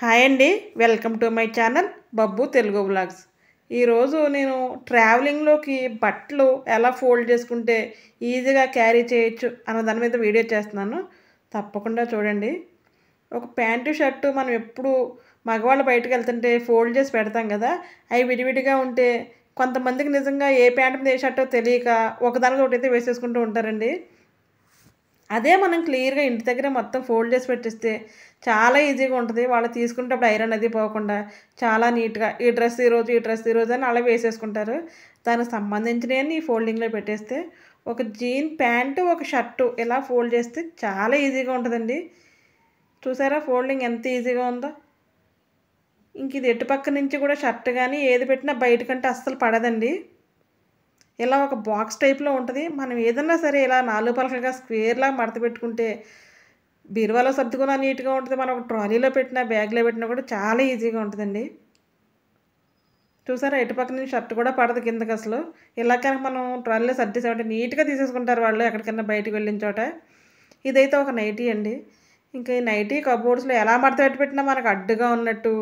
Hi అండి, welcome to my channel Babbu Telugu vlogs. ఈరోజు నేను ట్రావెలింగ్లోకి బట్టలు ఎలా ఫోల్డ్ చేసుకుంటే ఈజీగా క్యారీ చేయొచ్చు అన్న దాని మీద వీడియో చేస్తున్నాను. తప్పకుండా చూడండి. ఒక ప్యాంటు షర్టు మనం ఎప్పుడు మగవాళ్ళు బయటకు వెళ్తుంటే ఫోల్డ్ చేసి పెడతాం కదా, అవి విడివిడిగా ఉంటే కొంతమందికి నిజంగా ఏ ప్యాంటు మీద ఏ షర్టో తెలియక ఒకదానికి ఒకటైతే వేసేసుకుంటూ ఉంటారండి. అదే మనం క్లియర్గా ఇంటి దగ్గర మొత్తం ఫోల్డ్ చేసి పెట్టిస్తే చాలా ఈజీగా ఉంటుంది. వాళ్ళు తీసుకునేటప్పుడు ఐరన్ అది పోకుండా చాలా నీట్గా ఈ డ్రెస్ ఈరోజు ఈ డ్రెస్ ఈరోజు అని అలా వేసేసుకుంటారు. దానికి సంబంధించినవన్నీ ఈ ఫోల్డింగ్లో పెట్టేస్తే ఒక జీన్ ప్యాంటు ఒక షర్టు ఇలా ఫోల్డ్ చేస్తే చాలా ఈజీగా ఉంటుందండి. చూసారా ఫోల్డింగ్ ఎంత ఈజీగా ఉందో. ఇంక ఇది ఎటు పక్క నుంచి కూడా షర్ట్ కానీ ఏది పెట్టినా బయటకంటే అస్సలు పడదండి. ఇలా ఒక బాక్స్ టైప్లో ఉంటుంది. మనం ఏదన్నా సరే ఇలా 4 పలకలుగా స్క్వేర్లా మడత పెట్టుకుంటే బీరువాలో సర్దుకున్నా నీట్గా ఉంటుంది. మనం ఒక ట్రాలీలో పెట్టినా బ్యాగ్లో పెట్టినా కూడా చాలా ఈజీగా ఉంటుందండి. చూసారా ఎటు పక్క నుంచి షర్ట్ కూడా పడదు కిందకి అసలు. ఇలా కనుక మనం ట్రాలీలో సర్దేసామంటే నీట్గా తీసేసుకుంటారు వాళ్ళు ఎక్కడికైనా బయటకు వెళ్ళిన చోట. ఇదైతే ఒక నైటీ అండి. ఇంకా ఈ నైటీ కబోర్డ్స్లో ఎలా మడత పెట్టి పెట్టినా మనకు అడ్డుగా ఉన్నట్టు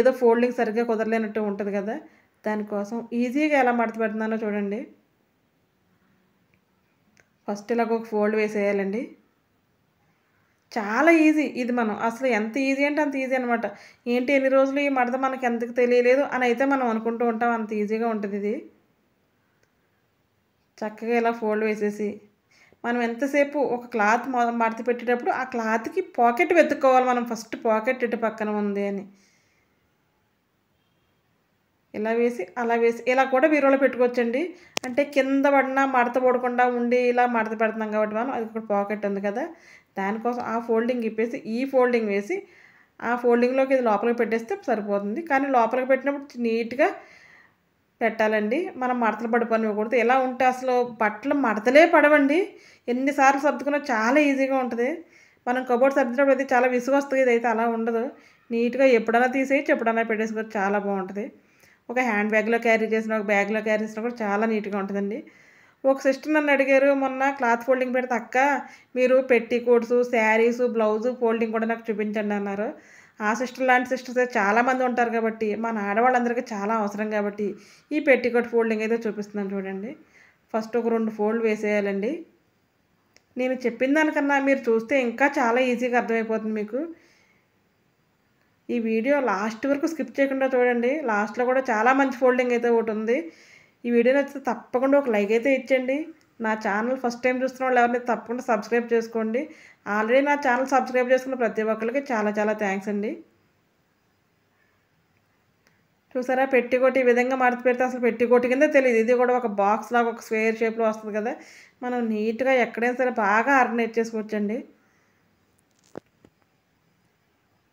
ఏదో ఫోల్డింగ్ సరిగ్గా కుదరలేనట్టు ఉంటుంది కదా. దానికోసం ఈజీగా ఎలా మడత పెడుతున్నానో చూడండి. ఫస్ట్ ఇలాగ ఒక ఫోల్డ్ వేసేయాలండి. చాలా ఈజీ ఇది. మనం అసలు ఎంత ఈజీ అంటే అంత ఈజీ అనమాట. ఏంటి ఎన్ని రోజులు ఈ మడత మనకి ఎందుకు తెలియలేదు అని అయితే మనం అనుకుంటూ ఉంటాం. అంత ఈజీగా ఉంటుంది ఇది. చక్కగా ఇలా ఫోల్డ్ వేసేసి మనం ఎంతసేపు ఒక క్లాత్ మడత పెట్టేటప్పుడు ఆ క్లాత్కి పాకెట్ వెతుక్కోవాలి మనం. ఫస్ట్ పాకెట్ ఇటు పక్కన ఉంది అని ఇలా వేసి అలా వేసి ఇలా కూడా బీరువాలో పెట్టుకోవచ్చండి. అంటే కింద పడినా మడత పడకుండా ఉండి ఇలా మడత పెడుతున్నాం కాబట్టి మనం అది ఇక్కడ పాకెట్ ఉంది కదా, దానికోసం ఆ ఫోల్డింగ్ ఇప్పేసి ఈ ఫోల్డింగ్ వేసి ఆ ఫోల్డింగ్లోకి ఇది లోపలికి పెట్టేస్తే సరిపోతుంది. కానీ లోపలికి పెట్టినప్పుడు నీట్గా పెట్టాలండి. మనం మడతలు పడిపోనివ్వకూడదు. ఎలా ఉంటే అసలు బట్టలు మడతలే పడవండి. ఎన్నిసార్లు సర్దుకున్నా చాలా ఈజీగా ఉంటుంది. మనం కబోర్డ్ సర్దినప్పుడు అయితే చాలా విసుగు వస్తుంది. ఇదైతే అలా ఉండదు. నీట్గా ఎప్పుడైనా తీసేయచ్చు, ఎప్పుడైనా పెట్టేసుకోవచ్చు. చాలా బాగుంటుంది. ఒక హ్యాండ్ బ్యాగ్లో క్యారీ చేసిన ఒక బ్యాగ్లో క్యారీ చేసినా కూడా చాలా నీట్గా ఉంటుందండి. ఒక సిస్టర్ నన్ను అడిగారు మొన్న క్లాత్ ఫోల్డింగ్ పెడితే, అక్క మీరు పెట్టికోట్స్ శారీస్ బ్లౌజు ఫోల్డింగ్ కూడా నాకు చూపించండి అన్నారు. ఆ సిస్టర్ లాంటి సిస్టర్స్ చాలామంది ఉంటారు కాబట్టి మన ఆడవాళ్ళందరికీ చాలా అవసరం కాబట్టి ఈ పెట్టికోట్ ఫోల్డింగ్ అయితే చూపిస్తున్నాను చూడండి. ఫస్ట్ ఒక 2 ఫోల్డ్ వేసేయాలండి. నేను చెప్పిన దానికన్నా మీరు చూస్తే ఇంకా చాలా ఈజీగా అర్థమైపోతుంది మీకు. ఈ వీడియో లాస్ట్ వరకు స్కిప్ చేయకుండా చూడండి. లాస్ట్లో కూడా చాలా మంచి ఫోల్డింగ్ అయితే ఒకటి ఉంది. ఈ వీడియో నచ్చితే తప్పకుండా ఒక లైక్ అయితే ఇచ్చండి. నా ఛానల్ ఫస్ట్ టైం చూస్తున్న వాళ్ళు ఎవరిని తప్పకుండా సబ్స్క్రైబ్ చేసుకోండి. ఆల్రెడీ నా ఛానల్ సబ్స్క్రైబ్ చేసుకున్న ప్రతి ఒక్కరికి చాలా చాలా థ్యాంక్స్ అండి. చూసారా పెట్టికోట్ ఈ విధంగా మడత పెడితే అసలు పెట్టికోట్ కింద తెలియదు. ఇది కూడా ఒక బాక్స్ లాగా ఒక స్క్వేర్ షేప్లో వస్తుంది కదా, మనం నీట్గా ఎక్కడైనా సరే బాగా ఆర్గనైజ్ చేసుకోవచ్చండి.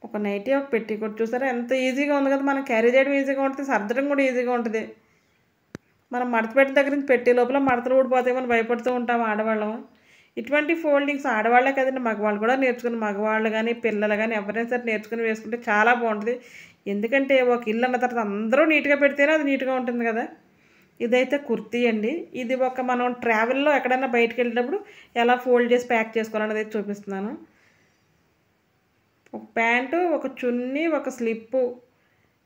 ఒక నైటీ ఒక పెట్టికోట్ చూసారా ఎంత ఈజీగా ఉంది కదా. మనం క్యారీ చేయడం ఈజీగా ఉంటుంది, సర్దడం కూడా ఈజీగా ఉంటుంది. మనం మడత పెట్టిన దగ్గర నుంచి పెట్టే లోపల మడతలు ఊడిపోతామని భయపడుతూ ఉంటాం ఆడవాళ్ళం. ఇటువంటి ఫోల్డింగ్స్ ఆడవాళ్ళే కదండి, మగవాళ్ళు కూడా నేర్చుకుని, మగవాళ్ళు కానీ పిల్లలు కానీ ఎవరైనా సరే నేర్చుకుని వేసుకుంటే చాలా బాగుంటుంది. ఎందుకంటే ఒక ఇల్లు అన్న తర్వాత అందరూ నీట్గా పెడితేనే అది నీట్గా ఉంటుంది కదా. ఇదైతే కుర్తీ అండి. ఇది ఒక మనం ట్రావెల్లో ఎక్కడైనా బయటకు వెళ్ళినప్పుడు ఎలా ఫోల్డ్ చేసి ప్యాక్ చేసుకోవాలనేది అయితే చూపిస్తున్నాను. ఒక ప్యాంటు ఒక చున్నీ ఒక స్లిప్పు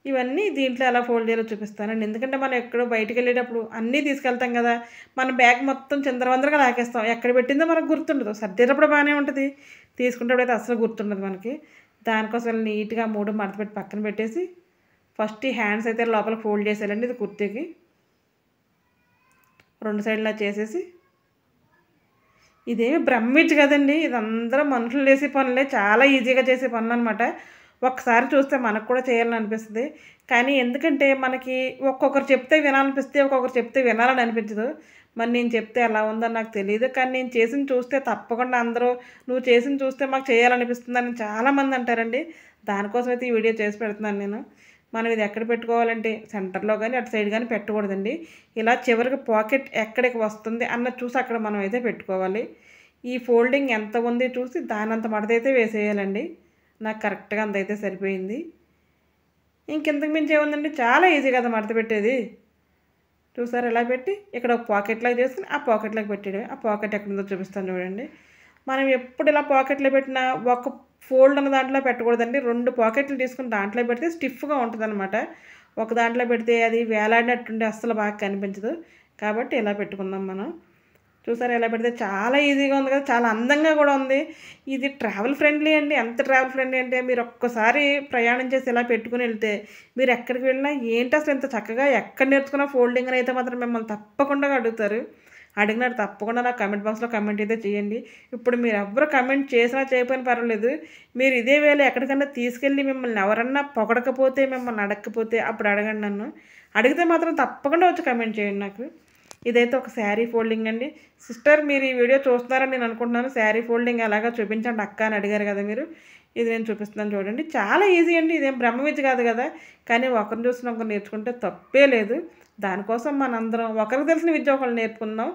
ఇవన్నీ దీంట్లో ఎలా ఫోల్డ్ చేయాలో చూపిస్తానండి. ఎందుకంటే మనం ఎక్కడో బయటకు వెళ్ళేటప్పుడు అన్నీ తీసుకెళ్తాం కదా, మన బ్యాగ్ మొత్తం చిందరవందరగా లాగేస్తాం. ఎక్కడ పెట్టిందో మనకు గుర్తుండదు. సర్దేటప్పుడు బాగానే ఉంటుంది, తీసుకునేటప్పుడు అయితే అసలు గుర్తుండదు మనకి. దానికోసం నీట్గా 3 మడత పెట్టి పక్కన పెట్టేసి ఫస్ట్ ఈ హ్యాండ్స్ అయితే లోపల ఫోల్డ్ చేసేయాలండి. ఇది కుర్తీకి 2 సైడ్లా చేసేసి, ఇదేమి బ్రహ్మించు కదండి, ఇది అందరూ మనుషులు చేసే పనులే, చాలా ఈజీగా చేసే పనులు అనమాట. ఒక్కసారి చూస్తే మనకు కూడా చేయాలని అనిపిస్తుంది. కానీ ఎందుకంటే మనకి ఒక్కొక్కరు చెప్తే వినాలనిపిస్తే, ఒక్కొక్కరు చెప్తే వినాలని అనిపించదు. మరి నేను చెప్తే ఎలా ఉందో నాకు తెలియదు, కానీ నేను చేసిన చూస్తే తప్పకుండా అందరూ నువ్వు చేసిన చూస్తే మాకు చేయాలనిపిస్తుందని చాలామంది అంటారండి. దానికోసం అయితే ఈ వీడియో చేసి పెడుతున్నాను నేను. మనం ఇది ఎక్కడ పెట్టుకోవాలంటే సెంటర్లో కానీ అటు సైడ్ కానీ పెట్టకూడదండి. ఇలా చివరికి పాకెట్ ఎక్కడికి వస్తుంది అన్నది చూసి అక్కడ మనం అయితే పెట్టుకోవాలి. ఈ ఫోల్డింగ్ ఎంత ఉంది చూసి దానంత మడతైతే వేసేయాలండి. నాకు కరెక్ట్గా అంతైతే సరిపోయింది. ఇంకెంతకు మించి ఏముందండి, చాలా ఈజీ కదా మడత పెట్టేది. చూసారు ఎలా పెట్టి ఇక్కడ ఒక పాకెట్లాగా చేసుకుని ఆ పాకెట్లోకి పెట్టేయడమే. ఆ పాకెట్ ఎక్కడుందో చూపిస్తాను చూడండి. మనం ఎప్పుడు ఇలా పాకెట్లో పెట్టినా ఒక ఫోల్డ్ ఉన్న దాంట్లో పెట్టకూడదండి. 2 పాకెట్లు తీసుకొని దాంట్లో పెడితే స్టిఫ్‌గా ఉంటదనమాట. ఒక దాంట్లో పెడితే అది వేలాడినట్టుండి అస్సలు బాగా కనిపించదు. కాబట్టి ఇలా పెట్టుకుందాం మనం. చూసారా ఎలా పెడితే చాలా ఈజీగా ఉంది కదా! చాలా అందంగా కూడా ఉంది. ఇది ట్రావెల్ ఫ్రెండ్లీ అండి. ఎంత ట్రావెల్ ఫ్రెండ్లీ అంటే మీరు ఒక్కసారి ప్రయాణం చేసి ఇలా పెట్టుకొని ఎళ్తే మీరు ఎక్కడికి వెళ్ళినా ఏంటి అసలు ఇంత చక్కగా ఎక్కడ నేర్చుకున్న ఫోల్డింగ్ అని అయితే మాత్రం మిమ్మల్ని తప్పకుండా అడుగుతారు. అడిగినారు తప్పకుండా నాకు కామెంట్ బాక్స్‌లో కామెంట్ అయితే చేయండి. ఇప్పుడు మీరెవ్వరు కామెంట్ చేసినా చేయకపోయినా పర్వాలేదు. మీరు ఇదే వేలో ఎక్కడికన్నా తీసుకెళ్ళి మిమ్మల్ని ఎవరన్నా పొగడకపోతే, మిమ్మల్ని అడగకపోతే అప్పుడు అడగండి నన్ను. అడిగితే మాత్రం తప్పకుండా వచ్చి కామెంట్ చేయండి నాకు. ఇదైతే ఒక శారీ ఫోల్డింగ్ అండి. సిస్టర్ మీరు ఈ వీడియో చూస్తున్నారని నేను అనుకుంటున్నాను. శారీ ఫోల్డింగ్ ఎలాగో చూపించండి అక్క అని అడిగారు కదా మీరు. ఇది నేను చూపిస్తున్నాను చూడండి. చాలా ఈజీ అండి. ఇదేం బ్రహ్మ విద్య కాదు కదా! కానీ ఒకరిని చూసి ఒకరు నేర్చుకుంటే తప్పే లేదు. దానికోసం మనందరం ఒకరికి తెలిసిన విద్య ఒకళ్ళు నేర్పుకుందాం.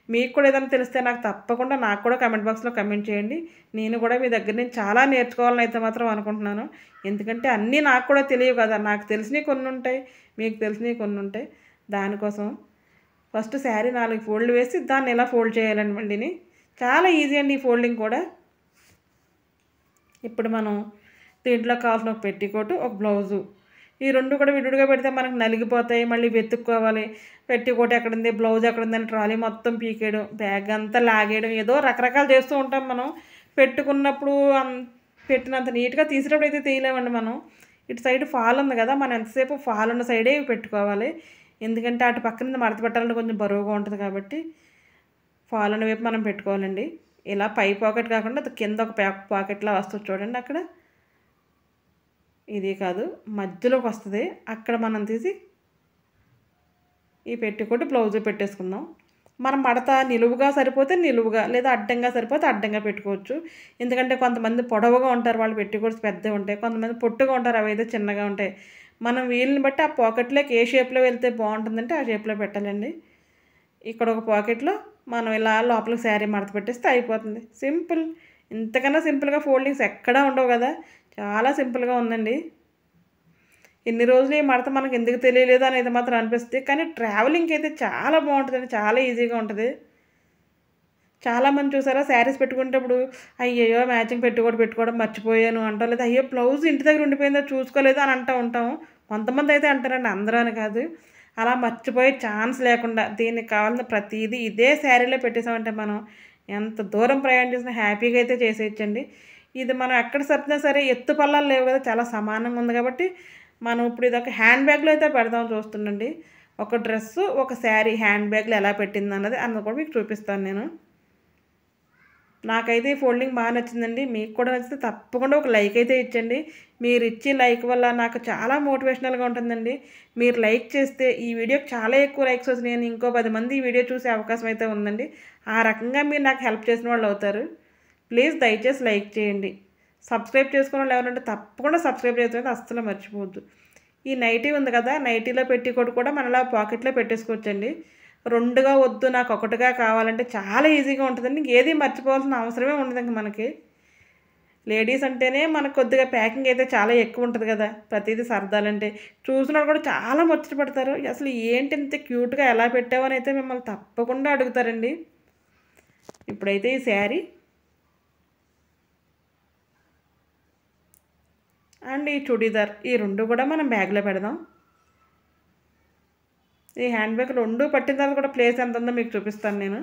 మీకు కూడా ఏదైనా తెలిస్తే నాకు కూడా కామెంట్ బాక్స్‌లో కామెంట్ చేయండి. నేను కూడా మీ దగ్గర నుంచి చాలా నేర్చుకోవాలని అయితే మాత్రం అనుకుంటున్నాను. ఎందుకంటే అన్నీ నాకు కూడా తెలియవు కదా! నాకు తెలిసినవి కొన్ని ఉంటాయి. మీకు తెలిసినవి కొన్ని ఉంటాయి. దానికోసం ఫస్ట్ శారీ 4 ఫోల్డ్‌లు వేసి దాన్ని ఇలా ఫోల్డ్ చేయాలండి మళ్ళీని. చాలా ఈజీ అండి ఈ ఫోల్డింగ్ కూడా. ఇప్పుడు మనం దీంట్లో కావాల్సిన ఒక పెట్టికోటు, ఒక బ్లౌజు. ఈ 2 కూడా విడివిడిగా పెడితే మనకు నలిగిపోతాయి. మళ్ళీ వెతుక్కోవాలి. పెట్టికోట్ ఎక్కడుంది, బ్లౌజ్ ఎక్కడుందని ట్రాలీ మొత్తం పీకేయడం, బ్యాగ్ అంతా లాగేయడం ఏదో రకరకాలు చేస్తూ ఉంటాం మనం. పెట్టుకున్నప్పుడు పెట్టినంత నీట్‌గా తీసేటప్పుడు అయితే తీయలేమండి మనం. ఇటు సైడ్ ఫాల్ ఉంది కదా! మనం ఎంతసేపు ఫాల్ ఉన్న సైడే పెట్టుకోవాలి. ఎందుకంటే అటు పక్కన మడత పెట్టాలంటే కొంచెం బరువుగా ఉంటది కాబట్టి ఫాల్ ఉన్న వైపు మనం పెట్టుకోవాలండి. ఇలా పై పాకెట్ కాకుండా కింద ఒక పాకెట్‌లా వస్తది చూడండి అక్కడ. ఇది కాదు మధ్యలోకి వస్తది. అక్కడ మనం తీసి ఈ పెట్టికోట్ బ్లౌజ్ పెట్టేసుకుందాం. మనం మడత నిలువుగా సరిపోతే నిలువుగా లేదా అడ్డంగా సరిపోతే అడ్డంగా పెట్టుకోవచ్చు. ఎందుకంటే కొంతమంది పొడవుగా ఉంటారు. వాళ్ళు పెట్టికోట్స్ పెద్దవి ఉంటాయి. కొంతమంది పొట్టిగా ఉంటారు. అవైతే చిన్నగా ఉంటాయి. మనం వీలుని బట్టి ఆ పాకెట్‌లోకి ఏ షేప్‌లో వెళ్తే బాగుంటుందంటే ఆ షేప్‌లో పెట్టాలండి. ఇక్కడ ఒక పాకెట్‌లో మనం ఇలా లోపలికి శారీ మడత పెట్టేస్తే అయిపోతుంది. సింపుల్. ఇంతకన్నా సింపుల్‌గా ఫోల్డింగ్స్ ఎక్కడా ఉండవు కదా! చాలా సింపుల్‌గా ఉందండి. ఇన్ని రోజులు ఈ మడత మనకు ఎందుకు తెలియలేదు అనేది మాత్రం అనిపిస్తుంది. కానీ ట్రావెలింగ్‌కి అయితే చాలా బాగుంటుందండి. చాలా ఈజీగా ఉంటది. చాలామంది చూసారా శారీస్ పెట్టుకునేటప్పుడు అయ్యయ్యో! మ్యాచింగ్ పెట్టుకోవడం మర్చిపోయాను అంటాం. లేదా అయ్యో! బ్లౌజ్ ఇంటి దగ్గర ఉండిపోయిందో చూసుకోలేదు అని అంటూ ఉంటాం. కొంతమంది అయితే అంటారండి. అందరూ అని కాదు. అలా మర్చిపోయే ఛాన్స్ లేకుండా దీనికి కావాల్సిన ప్రతీదీ ఇదే శారీలో పెట్టేసామంటే మనం ఎంత దూరం ప్రయాణం చేసినా హ్యాపీగా అయితే చేసేయచ్చండి. ఇది మనం ఎక్కడ సర్దినా సరే ఎత్తు పల్లాలు లేవు కదా! చాలా సమానంగా ఉంది కాబట్టి మనం ఇప్పుడు ఇదొక హ్యాండ్ బ్యాగ్‌లో అయితే పెడదాం చూస్తుండండి. ఒక డ్రెస్సు, ఒక శారీ హ్యాండ్ బ్యాగ్‌లో ఎలా పెట్టిందన్నది కూడా మీకు చూపిస్తాను నేను. నాకైతే ఈ ఫోల్డింగ్ బాగా నచ్చిందండి. మీకు కూడా నచ్చితే తప్పకుండా ఒక లైక్ అయితే ఇచ్చండి. మీరిచ్చే లైక్ వల్ల నాకు చాలా మోటివేషనల్‌గా ఉంటుందండి. మీరు లైక్ చేస్తే ఈ వీడియోకి చాలా ఎక్కువ లైక్స్ వచ్చినాయని ఇంకో 10 మంది ఈ వీడియో చూసే అవకాశం అయితే ఉందండి. ఆ రకంగా మీరు నాకు హెల్ప్ చేసిన వాళ్ళు అవుతారు. ప్లీజ్ దయచేసి లైక్ చేయండి. సబ్స్క్రైబ్ చేసుకున్న వాళ్ళు ఎవరంటే తప్పకుండా సబ్స్క్రైబ్ చేసుకోవడం అస్సలు మర్చిపోవద్దు. ఈ నైటీ ఉంది కదా! నైటీలో పెట్టికోట్ కూడా మనం ఇలా పాకెట్‌లో పెట్టేసుకోవచ్చండి. 2గా వద్దు నాకు ఒకటిగా కావాలంటే చాలా ఈజీగా ఉంటదండి. ఏది మర్చిపోవాల్సిన అవసరమే ఉండదు మనకి. లేడీస్ అంటేనే మనకు కొద్దిగా ప్యాకింగ్ అయితే చాలా ఎక్కువ ఉంటది కదా! ప్రతీదీ సర్దాలంటే. చూసినోళ్ళు కూడా చాలా ముచ్చట పడతారు. అసలు ఏంటి ఇంత క్యూట్‌గా ఎలా పెట్టావు అని అయితే మిమ్మల్ని తప్పకుండా అడుగుతారండి. ఇప్పుడైతే ఈ శారీ అండ్ ఈ చుడీదార్ ఈ 2 కూడా మనం బ్యాగ్‌లో పెడదాం. ఈ హ్యాండ్ బ్యాగ్ 2 పట్టిన తర్వాత కూడా ప్లేస్ ఎంత ఉందో మీకు చూపిస్తాను నేను.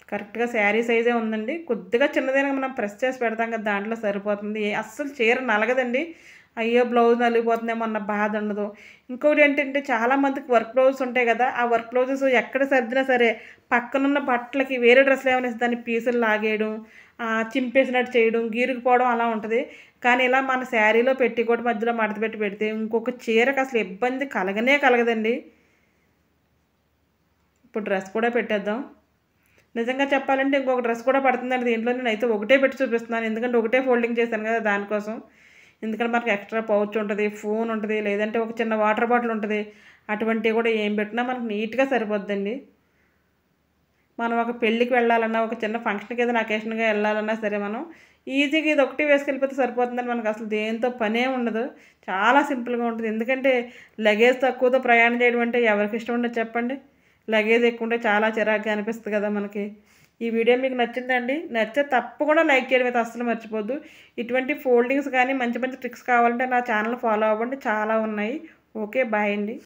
కరెక్ట్‌గా శారీ సైజే ఉందండి. కొద్దిగా చిన్నదైనా మనం ప్రెస్ చేసి పెడతాం కదా! దాంట్లో సరిపోతుంది. అస్సలు చీర నలగదండి. అయ్యో! బ్లౌజ్ నలిగిపోతుందేమో అన్న బాధ ఉండదు. ఇంకోటి ఏంటంటే చాలామందికి వర్క్ బ్లౌజెస్ ఉంటాయి కదా! ఆ వర్క్ బ్లౌజెస్ ఎక్కడ సర్దినా సరే పక్కనున్న బట్టలకి వేరే డ్రెస్సులు ఏమైనా వేసి దాన్ని పీసులు లాగేయడం, చింపేసినట్టు చేయడం, గీరుకుపోవడం అలా ఉంటది. కానీ ఇలా మన శారీలో పెట్టికోట్ మధ్యలో మడత పెట్టి పెడితే ఇంకొక చీరకు అసలు ఇబ్బంది కలగదండి. ఇప్పుడు డ్రెస్ కూడా పెట్టేద్దాం. నిజంగా చెప్పాలంటే ఇంకొక డ్రెస్ కూడా పడుతుందండి దీంట్లో. నేనైతే ఒకటే పెట్టి చూపిస్తున్నాను. ఎందుకంటే ఒకటే ఫోల్డింగ్ చేశాను కదా! దానికోసం. ఎందుకంటే మనకి ఎక్స్ట్రా పౌచ్ ఉంటది, ఫోన్ ఉంటది, లేదంటే ఒక చిన్న వాటర్ బాటిల్ ఉంటది. అటువంటివి కూడా ఏం పెట్టినా మనకు నీట్‌గా సరిపోద్దండి. మనం ఒక పెళ్ళికి వెళ్ళాలన్నా, ఒక చిన్న ఫంక్షన్‌కి ఏదైనా అకేషన్‌గా వెళ్ళాలన్నా సరే మనం ఈజీగా ఇది ఒకటి వేసుకెళ్ళిపోతే సరిపోతుందని మనకు అసలు దేనితో పనే ఉండదు. చాలా సింపుల్‌గా ఉంటది. ఎందుకంటే లగేజ్ తక్కువతో ప్రయాణం చేయడం అంటే ఎవరికి ఇష్టం ఉండదు చెప్పండి? లగేజ్ ఎక్కువ ఉంటే చాలా చిరాకుగా అనిపిస్తది కదా మనకి. ఈ వీడియో మీకు నచ్చిందండి? నచ్చితే తప్పకుండా లైక్ చేయడం అయితే అస్సలు మర్చిపోద్దు. ఇటువంటి ఫోల్డింగ్స్ కానీ మంచి మంచి ట్రిక్స్ కావాలంటే నా ఛానల్ ఫాలో అవ్వండి. చాలా ఉన్నాయి. ఓకే. బాయ్ అండి.